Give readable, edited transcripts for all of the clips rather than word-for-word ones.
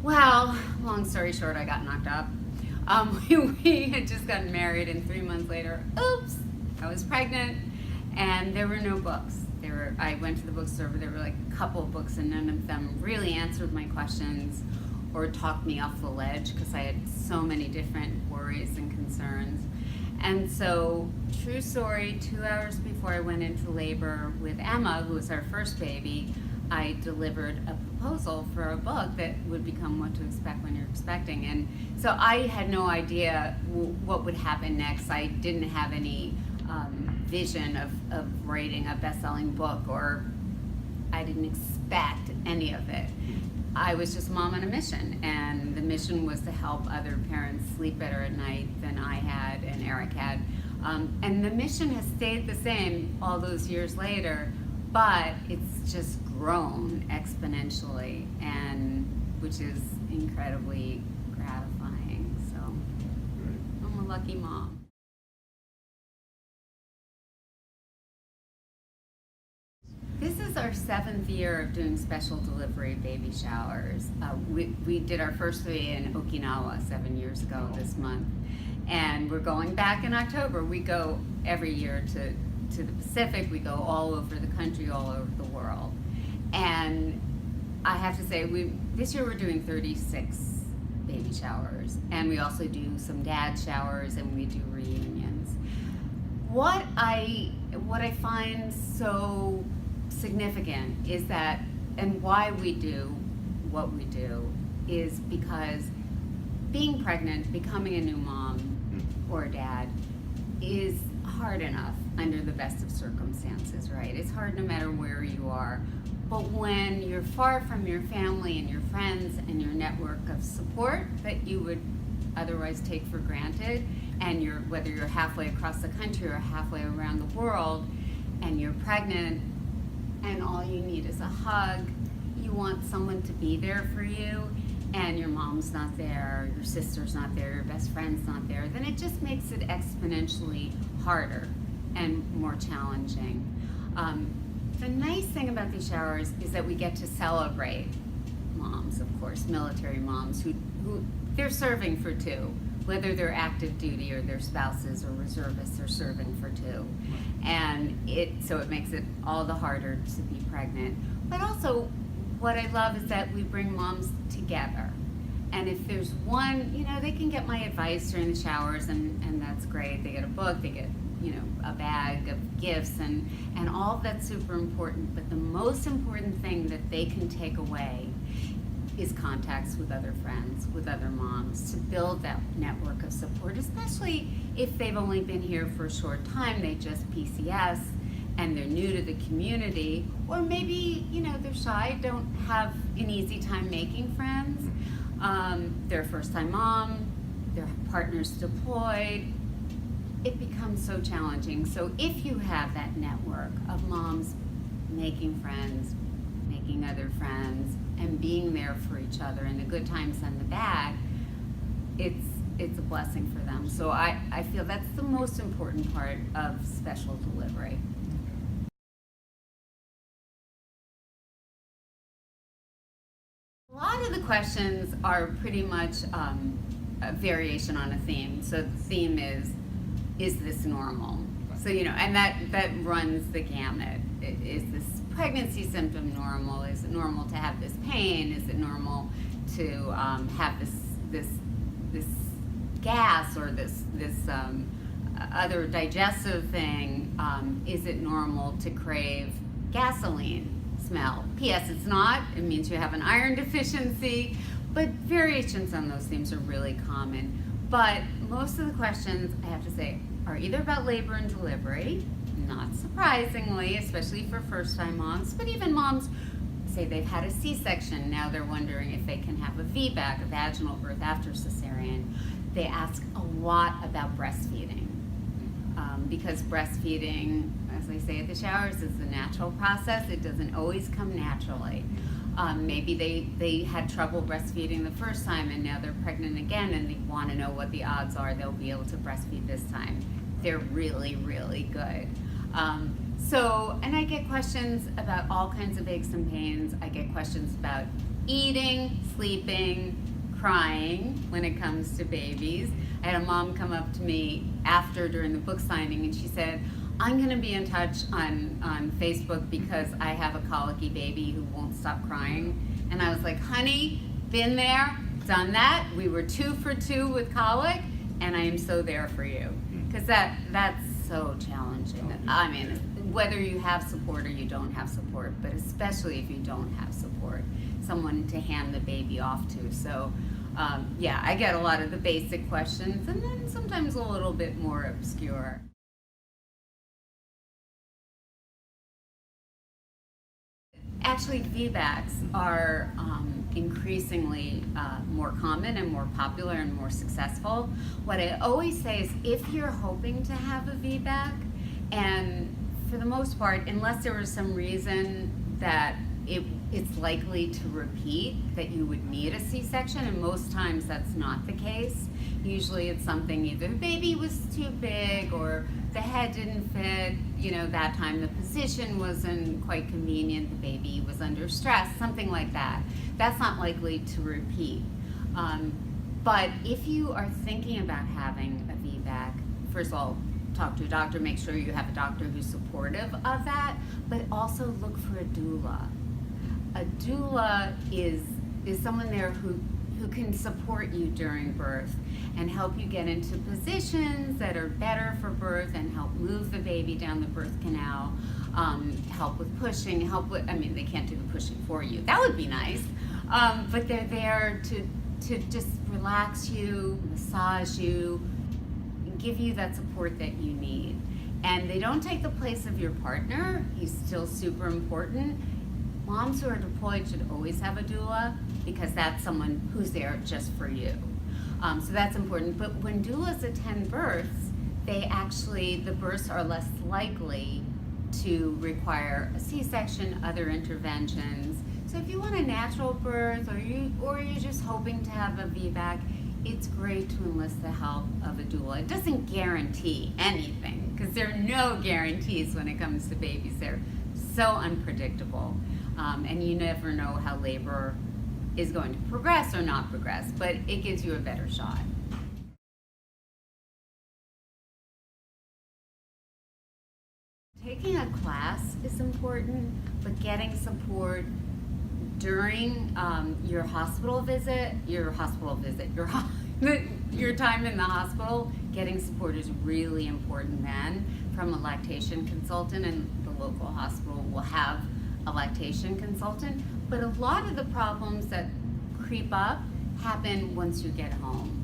Well, long story short, I got knocked up. We had just gotten married, and 3 months later, oops, I was pregnant, and there were no books. I went to the bookstore, but there were like a couple of books, and none of them really answered my questions or talked me off the ledge because I had so many different worries and concerns. And so, true story, 2 hours before I went into labor with Emma, who was our first baby, I delivered a proposal for a book that would become What to Expect When You're Expecting. And so I had no idea what would happen next. I didn't have any vision of writing a best-selling book, or I didn't expect any of it. I was just mom on a mission, and the mission was to help other parents sleep better at night than I had and Eric had. And the mission has stayed the same all those years later, but it's just grown exponentially, and which is incredibly gratifying. So I'm a lucky mom. This is our 7th year of doing special delivery baby showers. We did our first 3 in Okinawa 7 years ago this month, and we're going back in October. We go every year to the Pacific. We go all over the country, all over the world. And I have to say, this year we're doing 36 baby showers, and we also do some dad showers, and we do reunions. What I find so significant is that, and why we do what we do, is because being pregnant, becoming a new mom or a dad, is hard enough under the best of circumstances, right? It's hard no matter where you are. But when you're far from your family and your friends and your network of support that you would otherwise take for granted, and whether you're halfway across the country or halfway around the world, and you're pregnant, and all you need is a hug, you want someone to be there for you, and your mom's not there, your sister's not there, your best friend's not there, then it just makes it exponentially harder and more challenging. The nice thing about these showers is that we get to celebrate moms, of course, military moms who they're serving for 2, whether they're active duty or their spouses or reservists are serving for 2. And so it makes it all the harder to be pregnant. But also, what I love is that we bring moms together. And if there's one, they can get my advice during the showers, and that's great. They get a book, they get, a bag of gifts, and all of that's super important. But the most important thing that they can take away is contacts with other friends, with other moms, to build that network of support, especially if they've only been here for a short time, they just PCS, and they're new to the community, or maybe, they're shy, don't have an easy time making friends, they're a first-time mom, their partner's deployed. It becomes so challenging. So if you have that network of moms making friends, making other friends, and being there for each other in the good times and the bad, it's a blessing for them. So I feel that's the most important part of special delivery. A lot of the questions are pretty much a variation on a theme. So the theme is this normal? So, and that runs the gamut. Is this pregnancy symptom normal? Is it normal to have this pain? Is it normal to have this gas or this other digestive thing? Is it normal to crave gasoline smell? P.S. It's not. It means you have an iron deficiency. But variations on those themes are really common. But most of the questions, I have to say, are either about labor and delivery, not surprisingly, especially for first-time moms, but even moms say they've had a C-section, now they're wondering if they can have a VBAC, a vaginal birth after cesarean. They ask a lot about breastfeeding, because breastfeeding, as I say at the showers, is a natural process. It doesn't always come naturally. Maybe they had trouble breastfeeding the first time, and now they're pregnant again, and they want to know what the odds are they'll be able to breastfeed this time. They're really, really good. And I get questions about all kinds of aches and pains. I get questions about eating, sleeping, crying when it comes to babies. I had a mom come up to me during the book signing, and she said, I'm going to be in touch on Facebook because I have a colicky baby who won't stop crying. And I was like, honey, been there, done that. We were 2 for 2 with colic, and I am so there for you. Because that's so challenging. I mean, whether you have support or you don't have support, but especially if you don't have support, someone to hand the baby off to. So yeah, I get a lot of the basic questions, and then sometimes a little bit more obscure. Actually, VBACs are increasingly more common and more popular and more successful. What I always say is, if you're hoping to have a VBAC, and for the most part, unless there was some reason that it's likely to repeat, that you would need a C-section, and most times that's not the case. Usually it's something, either the baby was too big or the head didn't fit, that time the position wasn't quite convenient, the baby was under stress, something like that. That's not likely to repeat. But if you are thinking about having a VBAC, first of all, talk to a doctor, make sure you have a doctor who's supportive of that, but also look for a doula. A doula is someone there who can support you during birth and help you get into positions that are better for birth and help move the baby down the birth canal, help with pushing, they can't do the pushing for you. That would be nice. But they're there to just relax you, massage you, give you that support that you need. And they don't take the place of your partner. He's still super important. Moms who are deployed should always have a doula, because that's someone who's there just for you. So that's important. But when doulas attend births, the births are less likely to require a C-section, other interventions. So if you want a natural birth, or you're just hoping to have a VBAC, it's great to enlist the help of a doula. It doesn't guarantee anything, because there are no guarantees when it comes to babies. They're so unpredictable. And you never know how labor is going to progress or not progress, but it gives you a better shot. Taking a class is important, but getting support during your hospital visit, your time in the hospital, getting support is really important then from a lactation consultant, and the local hospital will have a lactation consultant. But a lot of the problems that creep up happen once you get home.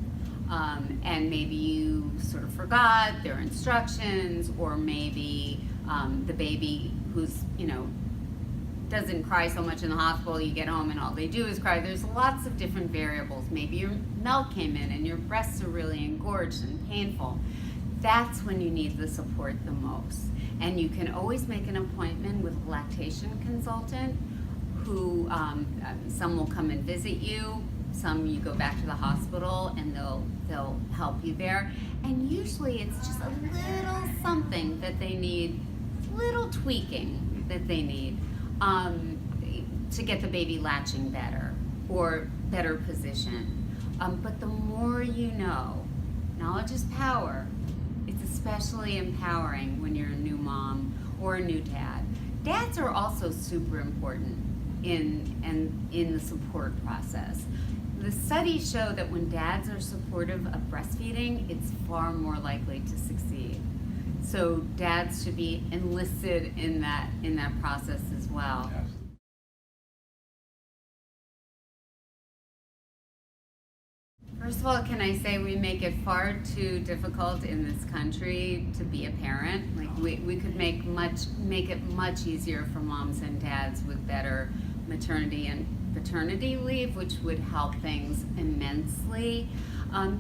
And maybe you sort of forgot their instructions, or maybe the baby who's, doesn't cry so much in the hospital, you get home and all they do is cry. There's lots of different variables. Maybe your milk came in and your breasts are really engorged and painful. That's when you need the support the most. And you can always make an appointment with a lactation consultant who, some will come and visit you, some you go back to the hospital and they'll help you there. And usually it's just a little something that they need, little tweaking that they need to get the baby latching better or better position. But the more you know, knowledge is power. It's especially empowering when you're a new mom or a new dad. Dads are also super important in the support process. The studies show that when dads are supportive of breastfeeding, it's far more likely to succeed. So dads should be enlisted in that process as well. Yes. First of all, can I say we make it far too difficult in this country to be a parent? Like we could make it much easier for moms and dads with better maternity and paternity leave, which would help things immensely,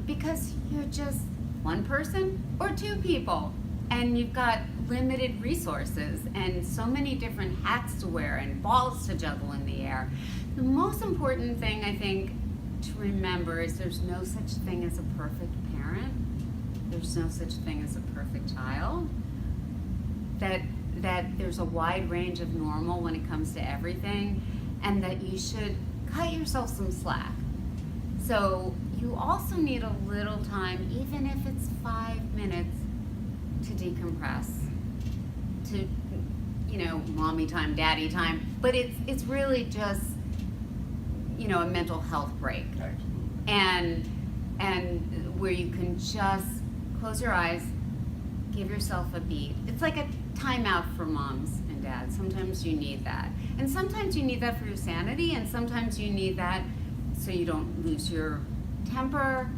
because you're just one person or two people, and you've got limited resources and so many different hats to wear and balls to juggle in the air. The most important thing, I think, to remember is there's no such thing as a perfect parent. There's no such thing as a perfect child. That there's a wide range of normal when it comes to everything, and that you should cut yourself some slack. So you also need a little time, even if it's 5 minutes, to decompress, to, mommy time, daddy time, but it's really just, a mental health break. And where you can just close your eyes, give yourself a beat. It's like a timeout for moms and dads. Sometimes you need that. And sometimes you need that for your sanity, and sometimes you need that so you don't lose your temper,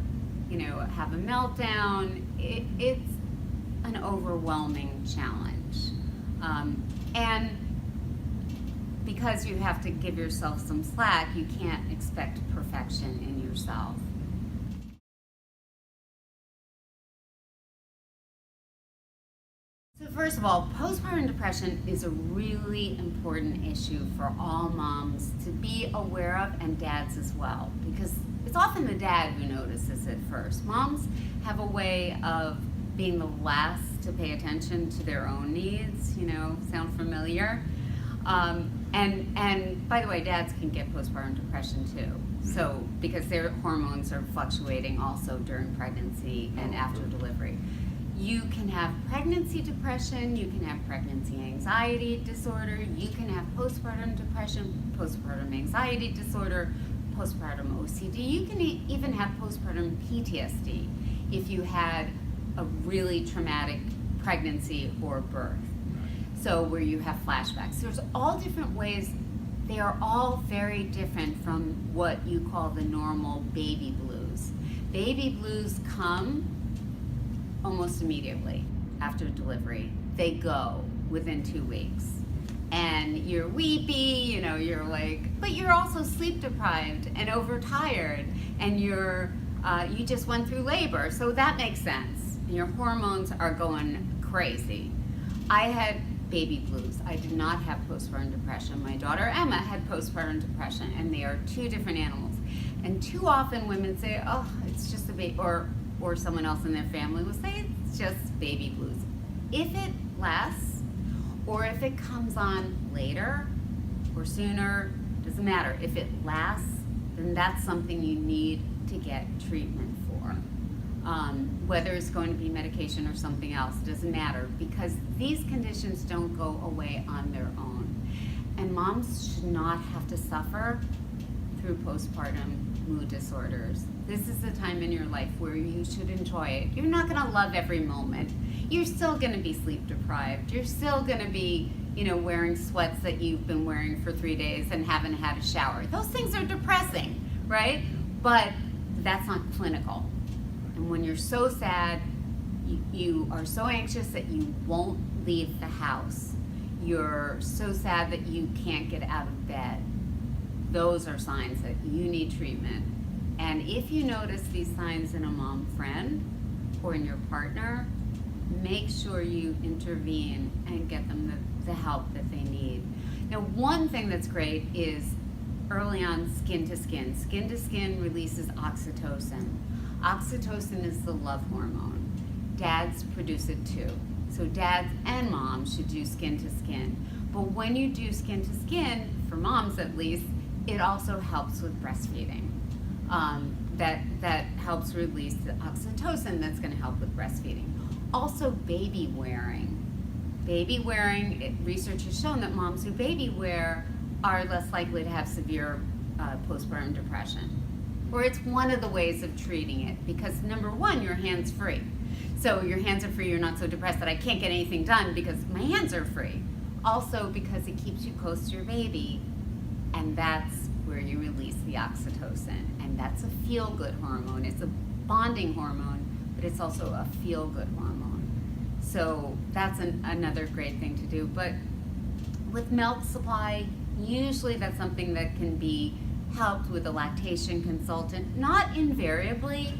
have a meltdown. It's an overwhelming challenge. And because you have to give yourself some slack, you can't expect perfection in yourself. So first of all, postpartum depression is a really important issue for all moms to be aware of, and dads as well, because it's often the dad who notices it first. Moms have a way of being the last to pay attention to their own needs, sound familiar? And by the way, dads can get postpartum depression too. So, because their hormones are fluctuating also during pregnancy and after delivery. You can have pregnancy depression, you can have pregnancy anxiety disorder, you can have postpartum depression, postpartum anxiety disorder, postpartum OCD. You can even have postpartum PTSD if you had a really traumatic pregnancy or birth. So where you have flashbacks. There's all different ways. They are all very different from what you call the normal baby blues. Baby blues come almost immediately after delivery. They go within 2 weeks. And you're weepy, you're like, but you're also sleep deprived and overtired, and you just went through labor, so that makes sense. Your hormones are going crazy. I had baby blues. I did not have postpartum depression. My daughter Emma had postpartum depression, and they are two different animals. And too often women say, oh, it's just a baby, or someone else in their family will say it's just baby blues. If it lasts, or if it comes on later or sooner, doesn't matter. If it lasts, then that's something you need to get treatment for. Whether it's going to be medication or something else, doesn't matter, because these conditions don't go away on their own. And moms should not have to suffer through postpartum mood disorders. This is the time in your life where you should enjoy it. You're not gonna love every moment. You're still gonna be sleep deprived. You're still gonna be, wearing sweats that you've been wearing for 3 days and haven't had a shower. Those things are depressing, right? But that's not clinical. And when you're so sad, you are so anxious that you won't leave the house. You're so sad that you can't get out of bed. Those are signs that you need treatment. And if you notice these signs in a mom friend or in your partner, make sure you intervene and get them the help that they need. Now, one thing that's great is early on skin to skin. Skin to skin releases oxytocin. Oxytocin is the love hormone. Dads produce it too. So dads and moms should do skin to skin. But when you do skin to skin, for moms at least, it also helps with breastfeeding. That helps release the oxytocin that's going to help with breastfeeding. Also, baby wearing. Baby wearing, research has shown that moms who baby wear are less likely to have severe postpartum depression. Or it's one of the ways of treating it, because number one, your hands free. So your hands are free, you're not so depressed that I can't get anything done because my hands are free. Also because it keeps you close to your baby, and that's where you release the oxytocin. And that's a feel-good hormone. It's a bonding hormone, but it's also a feel-good hormone. So that's another great thing to do. But with milk supply, usually that's something that can be helped with a lactation consultant, not invariably.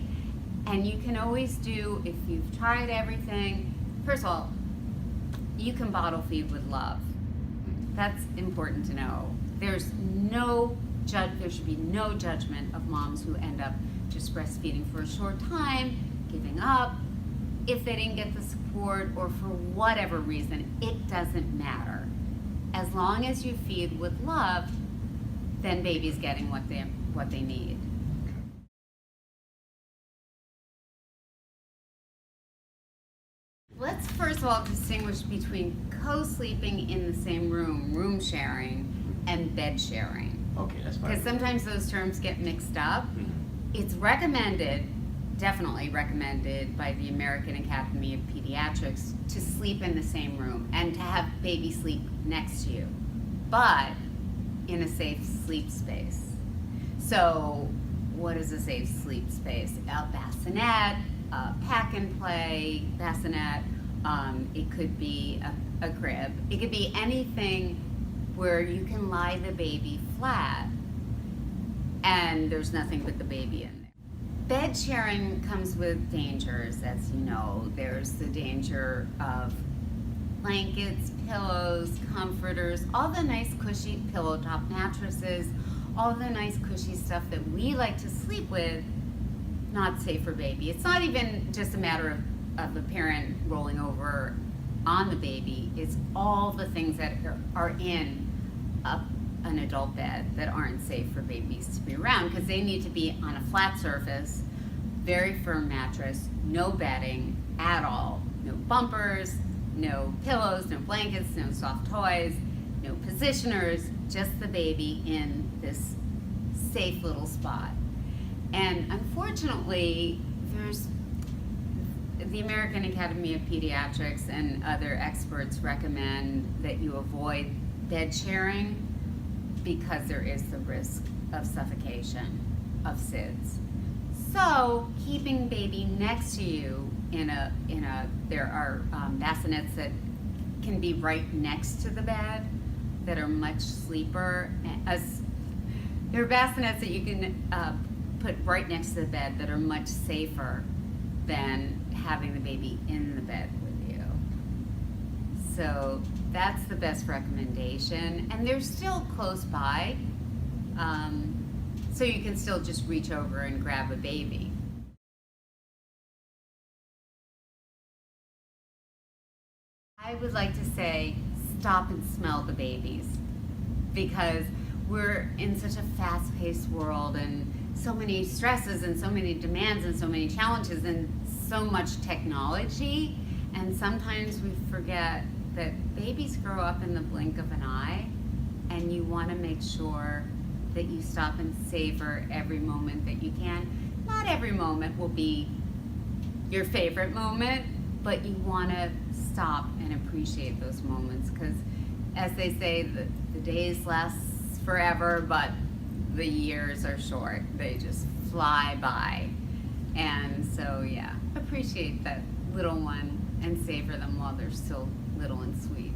And you can always do, if you've tried everything, first of all, you can bottle feed with love. That's important to know. There should be no judgment of moms who end up just breastfeeding for a short time, giving up, if they didn't get the support or for whatever reason. It doesn't matter. As long as you feed with love, then baby's getting what they need. Let's first of all distinguish between co-sleeping in the same room sharing, and bed sharing. Okay, that's fine. Because sometimes those terms get mixed up. It's recommended, definitely recommended by the American Academy of Pediatrics to sleep in the same room and to have baby sleep next to you, but in a safe sleep space. So what is a safe sleep space? A bassinet, a pack and play bassinet, it could be a crib. It could be anything where you can lie the baby flat and there's nothing but the baby in there. Bed sharing comes with dangers, as you know. There's the danger of blankets, pillows, comforters, all the nice cushy pillow top mattresses, all the nice cushy stuff that we like to sleep with, not safe for baby. It's not even just a matter of the parent rolling over on the baby. It's all the things that are in an adult bed that aren't safe for babies to be around, because they need to be on a flat surface, very firm mattress, no bedding at all, no bumpers, no pillows, no blankets, no soft toys, no positioners, just the baby in this safe little spot. And unfortunately, the American Academy of Pediatrics and other experts recommend that you avoid bed sharing because there is the risk of suffocation, of SIDS. So keeping baby next to you there are bassinets that can be right next to the bed that are much sleeper. There are bassinets that you can put right next to the bed that are much safer than having the baby in the bed with you. So that's the best recommendation, and they're still close by, so you can still just reach over and grab a baby. I would like to say stop and smell the babies, because we're in such a fast-paced world and so many stresses and so many demands and so many challenges and so much technology, and sometimes we forget that babies grow up in the blink of an eye, and you want to make sure that you stop and savor every moment that you can. Not every moment will be your favorite moment, but you want to stop and appreciate those moments, because as they say, the days last forever, but the years are short. They just fly by. And so yeah, appreciate that little one and savor them while they're still little and sweet.